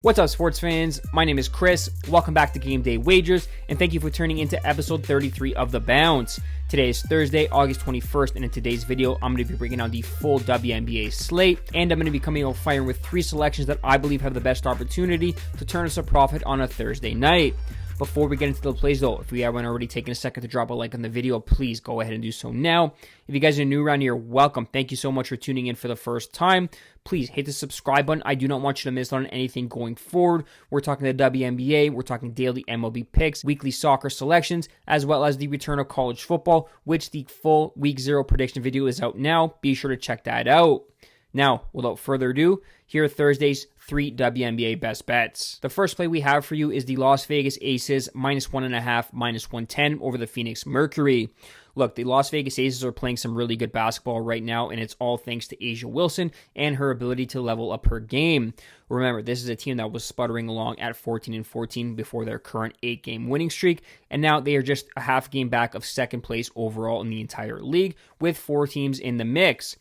What's up, sports fans? My name is Chris. Welcome back to Game Day Wagers, and thank you for tuning into episode 33 of The Bounce. Today is Thursday, August 21st, and in today's video, I'm going to be breaking down the full WNBA slate, and I'm going to be coming out firing with 3 selections that I believe have the best opportunity to turn us a profit on a Thursday night. Before we get into the plays though, if you haven't already taken a second to drop a like on the video, please go ahead and do so now. If you guys are new around here, welcome. Thank you so much for tuning in for the first time. Please hit the subscribe button. I do not want you to miss out on anything going forward. We're talking the WNBA, we're talking daily MLB picks, weekly soccer selections, as well as the return of college football, which the full Week 0 prediction video is out now. Be sure to check that out. Now, without further ado, here are Thursday's 3 WNBA best bets. The first play we have for you is the Las Vegas Aces -1.5, -110 over the Phoenix Mercury. Look, the Las Vegas Aces are playing some really good basketball right now, and it's all thanks to A'ja Wilson and her ability to level up her game. Remember, this is a team that was sputtering along at 14-14 before their current 8-game winning streak, and now they are just a half game back of second place overall in the entire league, with 4 teams in the mix.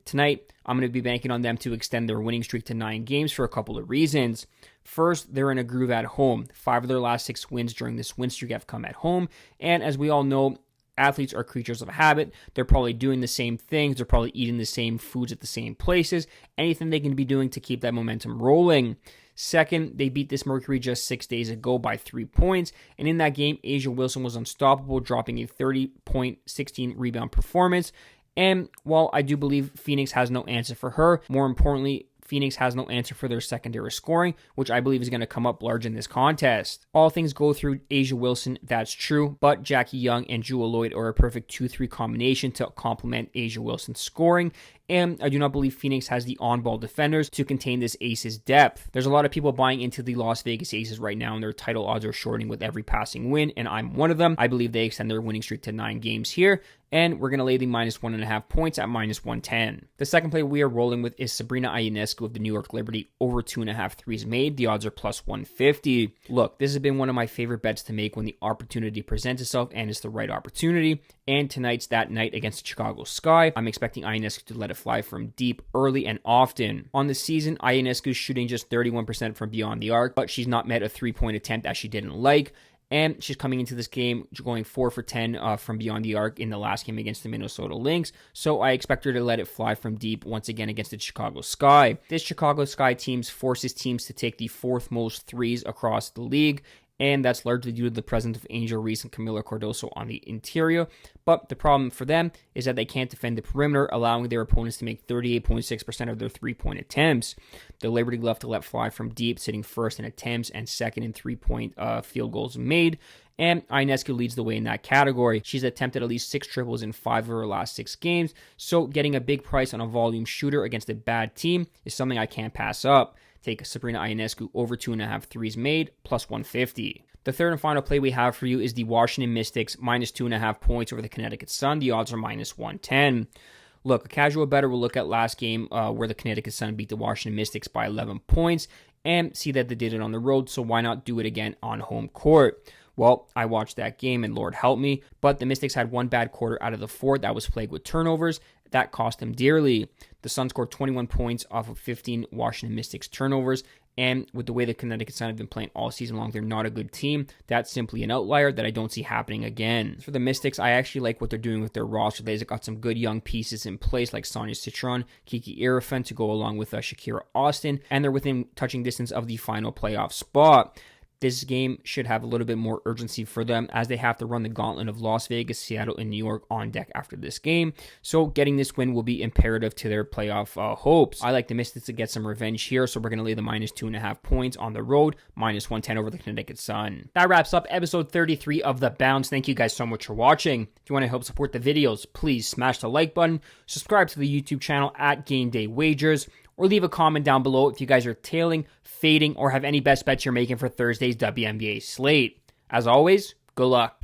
Tonight, I'm going to be banking on them to extend their winning streak to 9 games for a couple of reasons. First, they're in a groove at home. 5 of their last 6 wins during this win streak have come at home, and as we all know, athletes are creatures of habit. They're probably doing the same things. They're probably eating the same foods at the same places. Anything they can be doing to keep that momentum rolling. Second, they beat this Mercury just 6 days ago by 3 points, and in that game, A'ja Wilson was unstoppable, dropping a 30-point, 16-rebound performance. And while I do believe Phoenix has no answer for her, more importantly, Phoenix has no answer for their secondary scoring, which I believe is going to come up large in this contest. All things go through A'ja Wilson, that's true, but Jackie Young and Jewel Lloyd are a perfect 2-3 combination to complement A'ja Wilson's scoring, and I do not believe Phoenix has the on-ball defenders to contain this Aces depth. There's a lot of people buying into the Las Vegas Aces right now, and their title odds are shorting with every passing win, and I'm one of them. I believe they extend their winning streak to 9 games here, and we're going to lay the -1.5 points at -110. The second play we are rolling with is Sabrina Ionescu of the New York Liberty over 2.5 threes made. The odds are +150. Look, this has been one of my favorite bets to make when the opportunity presents itself and it's the right opportunity, and tonight's that night against the Chicago Sky. I'm expecting Ionescu to let it fly from deep early and often. On the season, Ionescu is shooting just 31% from beyond the arc, but she's not met a 3-point attempt that she didn't like. And she's coming into this game going 4 for 10 from beyond the arc in the last game against the Minnesota Lynx. So I expect her to let it fly from deep once again against the Chicago Sky. This Chicago Sky team forces teams to take the 4th most threes across the league, and that's largely due to the presence of Angel Reese and Camila Cardoso on the interior. But the problem for them is that they can't defend the perimeter, allowing their opponents to make 38.6% of their 3-point attempts. The Liberty love to let fly from deep, sitting first in attempts and second in 3-point field goals made. And Ionescu leads the way in that category. She's attempted at least 6 triples in 5 of her last 6 games, so getting a big price on a volume shooter against a bad team is something I can't pass up. Take Sabrina Ionescu over 2.5 threes made, +150. The third and final play we have for you is the Washington Mystics -2.5 points over the Connecticut Sun. The odds are -110. Look, a casual bettor will look at last game where the Connecticut Sun beat the Washington Mystics by 11 points and see that they did it on the road, so why not do it again on home court? Well, I watched that game and Lord help me, but the Mystics had one bad quarter out of the 4 that was plagued with turnovers. That cost them dearly. The Sun scored 21 points off of 15 Washington Mystics turnovers, and with the way the Connecticut Sun have been playing all season long, they're not a good team. That's simply an outlier that I don't see happening again. For the Mystics, I actually like what they're doing with their roster. They've got some good young pieces in place like Sonia Citron, Kiki Irifen to go along with Shakira Austin, and they're within touching distance of the final playoff spot. This game should have a little bit more urgency for them as they have to run the gauntlet of Las Vegas, Seattle, and New York on deck after this game. So getting this win will be imperative to their playoff hopes. I like the Mystics to get some revenge here, so we're going to lay the -2.5 points on the road, -110 over the Connecticut Sun. That wraps up episode 33 of The Bounce. Thank you guys so much for watching. If you want to help support the videos, please smash the like button, subscribe to the YouTube channel at Game Day Wagers, or leave a comment down below if you guys are tailing, fading, or have any best bets you're making for Thursday's WNBA slate. As always, good luck.